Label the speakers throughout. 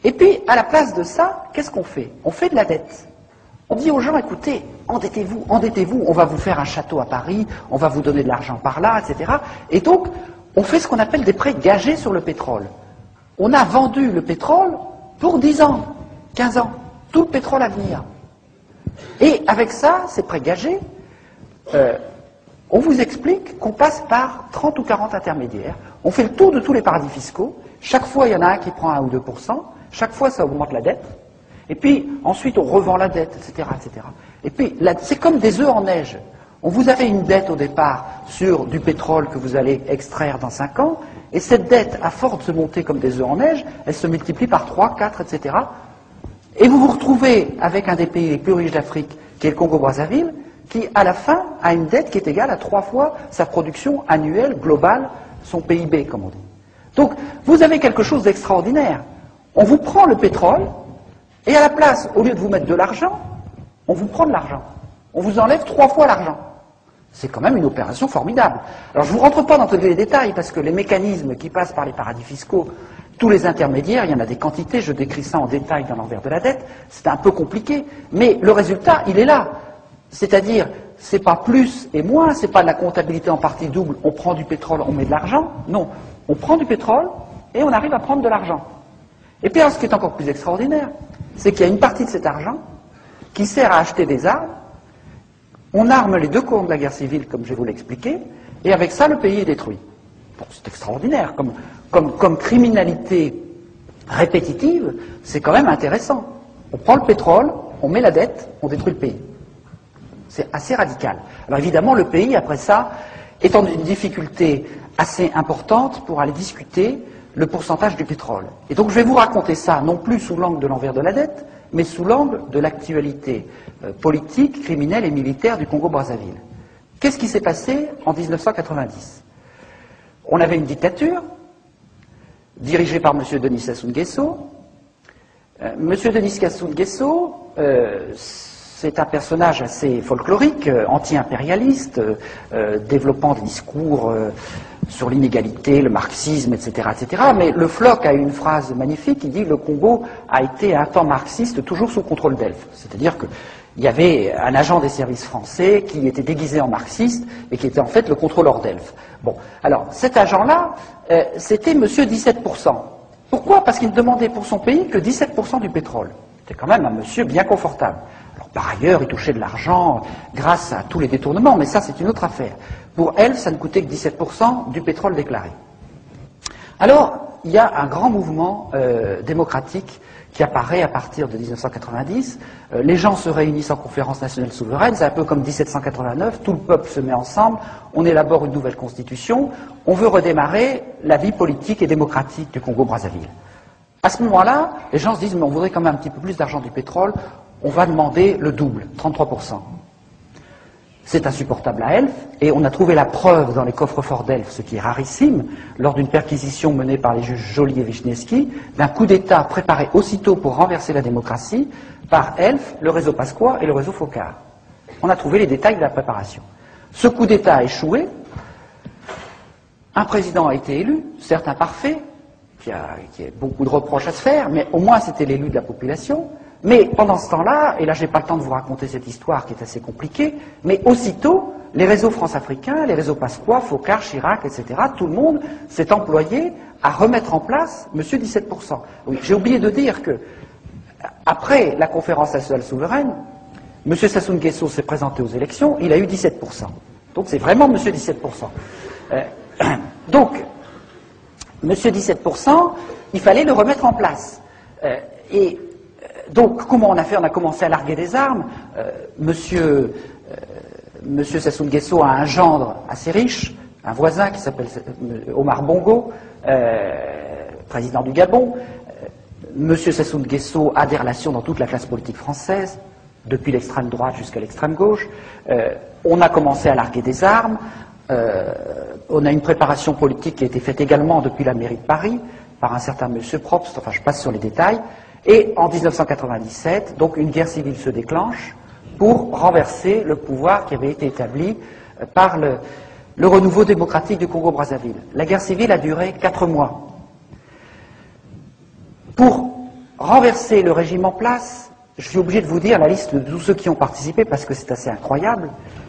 Speaker 1: Et puis, à la place de ça, qu'est-ce qu'on fait? On fait de la dette. On dit aux gens, écoutez, endettez-vous, on va vous faire un château à Paris, on va vous donner de l'argent par là, etc. Et donc, on fait ce qu'on appelle des prêts gagés sur le pétrole. On a vendu le pétrole pour 10 ans, 15 ans, tout le pétrole à venir. Et avec ça, ces prêts gagés, on vous explique qu'on passe par 30 ou 40 intermédiaires, on fait le tour de tous les paradis fiscaux, chaque fois il y en a un qui prend 1 ou 2%, chaque fois ça augmente la dette, et puis ensuite on revend la dette, etc. etc. Et puis c'est comme des œufs en neige. On vous avait une dette au départ sur du pétrole que vous allez extraire dans 5 ans, et cette dette, à force de se monter comme des œufs en neige, elle se multiplie par 3, 4, etc. Et vous vous retrouvez avec un des pays les plus riches d'Afrique, qui est le Congo-Brazzaville, qui, à la fin, a une dette qui est égale à 3 fois sa production annuelle globale, son PIB, comme on dit. Donc, vous avez quelque chose d'extraordinaire. On vous prend le pétrole, et à la place, au lieu de vous mettre de l'argent, on vous prend de l'argent. On vous enlève 3 fois l'argent. C'est quand même une opération formidable. Alors, je ne vous rentre pas dans tous les détails, parce que les mécanismes qui passent par les paradis fiscaux, tous les intermédiaires, il y en a des quantités, je décris ça en détail dans l'envers de la dette, c'est un peu compliqué, mais le résultat, il est là. C'est-à-dire, c'est pas plus et moins, c'est pas de la comptabilité en partie double, on prend du pétrole, on met de l'argent, non. On prend du pétrole et on arrive à prendre de l'argent. Et puis alors, ce qui est encore plus extraordinaire, c'est qu'il y a une partie de cet argent qui sert à acheter des armes, on arme les 2 camps de la guerre civile, comme je vais vous l'expliquer, et avec ça, le pays est détruit. Bon, c'est extraordinaire, comme criminalité répétitive, c'est quand même intéressant. On prend le pétrole, on met la dette, on détruit le pays. C'est assez radical. Alors évidemment, le pays, après ça, est en une difficulté assez importante pour aller discuter le pourcentage du pétrole. Et donc je vais vous raconter ça, non plus sous l'angle de l'envers de la dette, mais sous l'angle de l'actualité politique, criminelle et militaire du Congo-Brazzaville. Qu'est-ce qui s'est passé en 1990? On avait une dictature, dirigée par M. Denis Sassou Nguesso. M. Denis Sassou Nguesso, c'est un personnage assez folklorique, anti-impérialiste, développant des discours sur l'inégalité, le marxisme, etc., etc. Mais le Floch a une phrase magnifique qui dit « Le Congo a été un temps marxiste toujours sous contrôle d'Elf ». C'est-à-dire qu'il y avait un agent des services français qui était déguisé en marxiste et qui était en fait le contrôleur d'Elf. Bon, alors cet agent-là, c'était monsieur 17%. Pourquoi? Parce qu'il ne demandait pour son pays que 17% du pétrole. C'était quand même un monsieur bien confortable. Alors, par ailleurs, il touchait de l'argent grâce à tous les détournements, mais ça, c'est une autre affaire. Pour elle, ça ne coûtait que 17% du pétrole déclaré. Alors, il y a un grand mouvement démocratique qui apparaît à partir de 1990. Les gens se réunissent en conférence nationale souveraine, c'est un peu comme 1789, tout le peuple se met ensemble, on élabore une nouvelle constitution, on veut redémarrer la vie politique et démocratique du Congo-Brazzaville. À ce moment-là, les gens se disent, mais on voudrait quand même un petit peu plus d'argent du pétrole, on va demander le double, 33%. C'est insupportable à Elf, et on a trouvé la preuve dans les coffres-forts d'Elf, ce qui est rarissime, lors d'une perquisition menée par les juges Joly et Vichnevski, d'un coup d'État préparé aussitôt pour renverser la démocratie par Elf, le réseau Pasqua et le réseau Focard. On a trouvé les détails de la préparation. Ce coup d'État a échoué, un président a été élu, certes imparfait, qui a beaucoup de reproches à se faire, mais au moins c'était l'élu de la population. Mais pendant ce temps-là, et là j'ai pas le temps de vous raconter cette histoire qui est assez compliquée, mais aussitôt, les réseaux France-Africains, les réseaux Pasqua, Focard, Chirac, etc., tout le monde s'est employé à remettre en place monsieur 17%. Oui, j'ai oublié de dire que, après la conférence nationale souveraine, monsieur Sassou Nguesso s'est présenté aux élections, il a eu 17%. Donc c'est vraiment monsieur 17%. Donc, monsieur 17%, il fallait le remettre en place. Donc, comment on a fait? On a commencé à larguer des armes. Monsieur Sassou Nguesso a un gendre assez riche, un voisin qui s'appelle Omar Bongo, président du Gabon. Monsieur Sassou Nguesso a des relations dans toute la classe politique française, depuis l'extrême droite jusqu'à l'extrême gauche. On a commencé à larguer des armes. On a une préparation politique qui a été faite également depuis la mairie de Paris, par un certain monsieur Probst, enfin je passe sur les détails. Et en 1997, donc une guerre civile se déclenche pour renverser le pouvoir qui avait été établi par le renouveau démocratique du Congo-Brazzaville. La guerre civile a duré 4 mois. Pour renverser le régime en place, je suis obligé de vous dire la liste de tous ceux qui ont participé parce que c'est assez incroyable.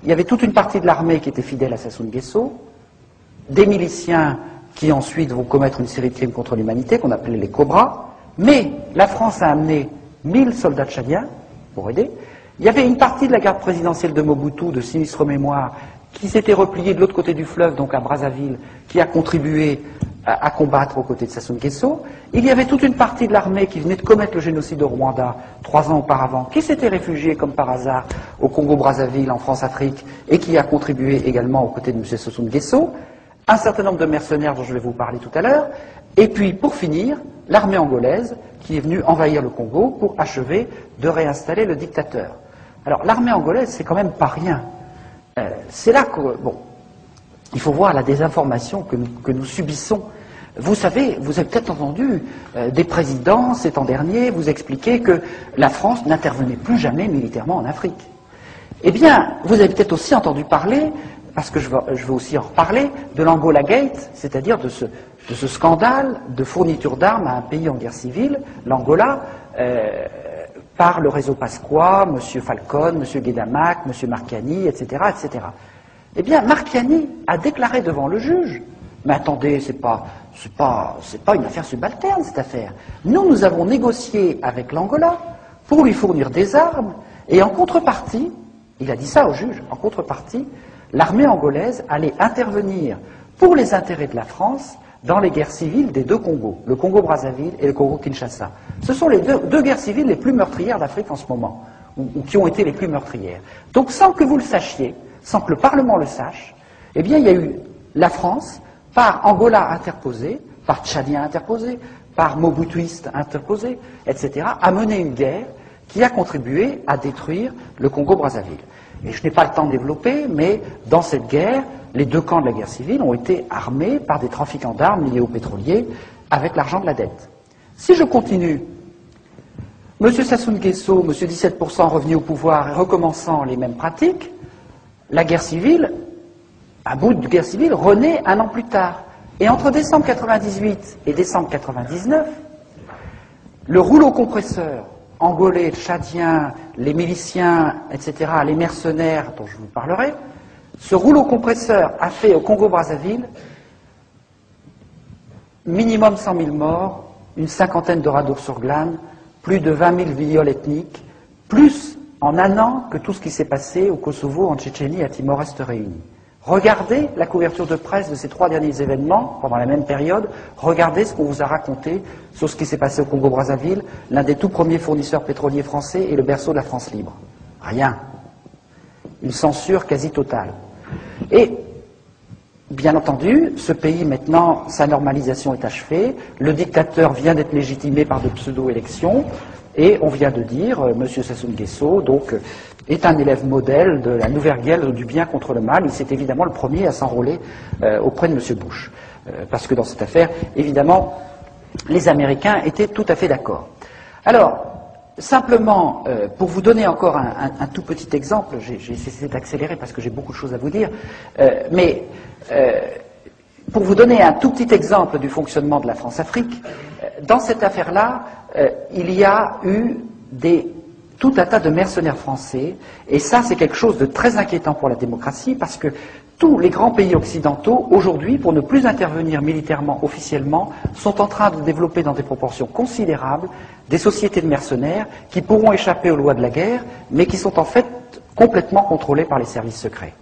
Speaker 1: Il y avait toute une partie de l'armée qui était fidèle à Sassou Nguesso, des miliciens qui ensuite vont commettre une série de crimes contre l'humanité qu'on appelait les Cobras, mais la France a amené 1000 soldats tchadiens pour aider. Il y avait une partie de la garde présidentielle de Mobutu, de sinistre mémoire, qui s'était repliée de l'autre côté du fleuve, donc à Brazzaville, qui a contribué à combattre aux côtés de Sassou Nguesso. Il y avait toute une partie de l'armée qui venait de commettre le génocide au Rwanda 3 ans auparavant, qui s'était réfugiée comme par hasard au Congo-Brazzaville, en France-Afrique, et qui a contribué également aux côtés de M. Sassou Nguesso. Un certain nombre de mercenaires dont je vais vous parler tout à l'heure. Et puis, pour finir, l'armée angolaise qui est venue envahir le Congo pour achever de réinstaller le dictateur. Alors, l'armée angolaise, c'est quand même pas rien. C'est là que, bon, il faut voir la désinformation que nous subissons. Vous savez, vous avez peut-être entendu des présidents, ces temps derniers, vous expliquer que la France n'intervenait plus jamais militairement en Afrique. Eh bien, vous avez peut-être aussi entendu parler, parce que je veux aussi en reparler, de l'Angola Gate, c'est-à-dire de ce scandale de fourniture d'armes à un pays en guerre civile, l'Angola, par le réseau Pasqua, M. Falcone, M. Guédamac, M. Marchiani, etc., etc. Eh bien, Marchiani a déclaré devant le juge, mais attendez, c'est pas une affaire subalterne, cette affaire. Nous avons négocié avec l'Angola pour lui fournir des armes, et en contrepartie, il a dit ça au juge, en contrepartie, l'armée angolaise allait intervenir pour les intérêts de la France dans les guerres civiles des deux Congos, le Congo-Brazzaville et le Congo-Kinshasa. Ce sont les deux guerres civiles les plus meurtrières d'Afrique en ce moment, ou qui ont été les plus meurtrières. Donc sans que vous le sachiez, sans que le Parlement le sache, eh bien il y a eu la France, par Angola interposée, par Tchadien interposé, par Mobutuiste interposé, etc., a mené une guerre qui a contribué à détruire le Congo-Brazzaville. Et je n'ai pas le temps de développer, mais dans cette guerre, les deux camps de la guerre civile ont été armés par des trafiquants d'armes liés aux pétroliers avec l'argent de la dette. Si je continue, M. Sassou Nguesso, M. 17% revenu au pouvoir et recommençant les mêmes pratiques, la guerre civile, un bout de guerre civile, renaît un an plus tard. Et entre décembre 98 et décembre 99, le rouleau compresseur angolais, tchadien, les miliciens, etc., les mercenaires dont je vous parlerai, ce rouleau compresseur a fait au Congo-Brazzaville minimum 100 000 morts, une cinquantaine de radours sur glane, plus de 20 000 viols ethniques, plus en un an que tout ce qui s'est passé au Kosovo, en Tchétchénie et à Timor-Est réunis. Regardez la couverture de presse de ces 3 derniers événements pendant la même période. Regardez ce qu'on vous a raconté sur ce qui s'est passé au Congo-Brazzaville, l'un des tout premiers fournisseurs pétroliers français et le berceau de la France libre. Rien. Une censure quasi totale. Et, bien entendu, ce pays, maintenant, sa normalisation est achevée. Le dictateur vient d'être légitimé par de pseudo-élections. Et on vient de dire, M. Sassou Nguesso, donc, est un élève modèle de la nouvelle guerre du bien contre le mal. Il s'est évidemment le premier à s'enrôler auprès de M. Bush. Parce que dans cette affaire, évidemment, les Américains étaient tout à fait d'accord. Alors, simplement, pour vous donner encore un tout petit exemple, j'ai essayé d'accélérer parce que j'ai beaucoup de choses à vous dire, mais pour vous donner un tout petit exemple du fonctionnement de la France-Afrique, dans cette affaire-là, il y a eu tout un tas de mercenaires français, et ça c'est quelque chose de très inquiétant pour la démocratie, parce que tous les grands pays occidentaux, aujourd'hui, pour ne plus intervenir militairement officiellement, sont en train de développer dans des proportions considérables des sociétés de mercenaires qui pourront échapper aux lois de la guerre, mais qui sont en fait complètement contrôlées par les services secrets.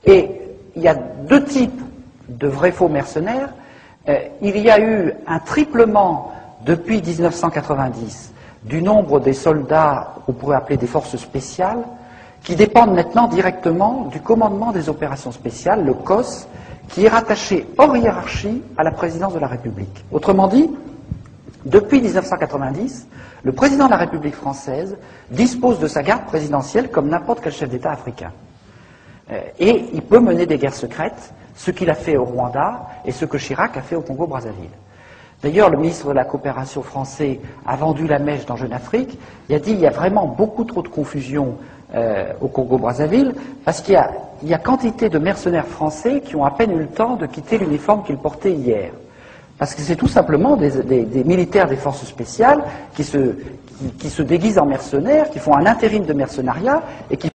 Speaker 1: Et il y a 2 types de vrais faux mercenaires. Il y a eu un triplement depuis 1990 du nombre des soldats, on pourrait appeler des forces spéciales, qui dépendent maintenant directement du commandement des opérations spéciales, le COS, qui est rattaché hors hiérarchie à la présidence de la République. Autrement dit, depuis 1990, le président de la République française dispose de sa garde présidentielle comme n'importe quel chef d'État africain. Et il peut mener des guerres secrètes, ce qu'il a fait au Rwanda et ce que Chirac a fait au Congo-Brazzaville. D'ailleurs, le ministre de la Coopération français a vendu la mèche dans Jeune Afrique. Il a dit qu'il y a vraiment beaucoup trop de confusion au Congo-Brazzaville, parce qu'il y a quantité de mercenaires français qui ont à peine eu le temps de quitter l'uniforme qu'ils portaient hier. Parce que c'est tout simplement des militaires des forces spéciales qui se déguisent en mercenaires, qui font un intérim de mercenariat et qui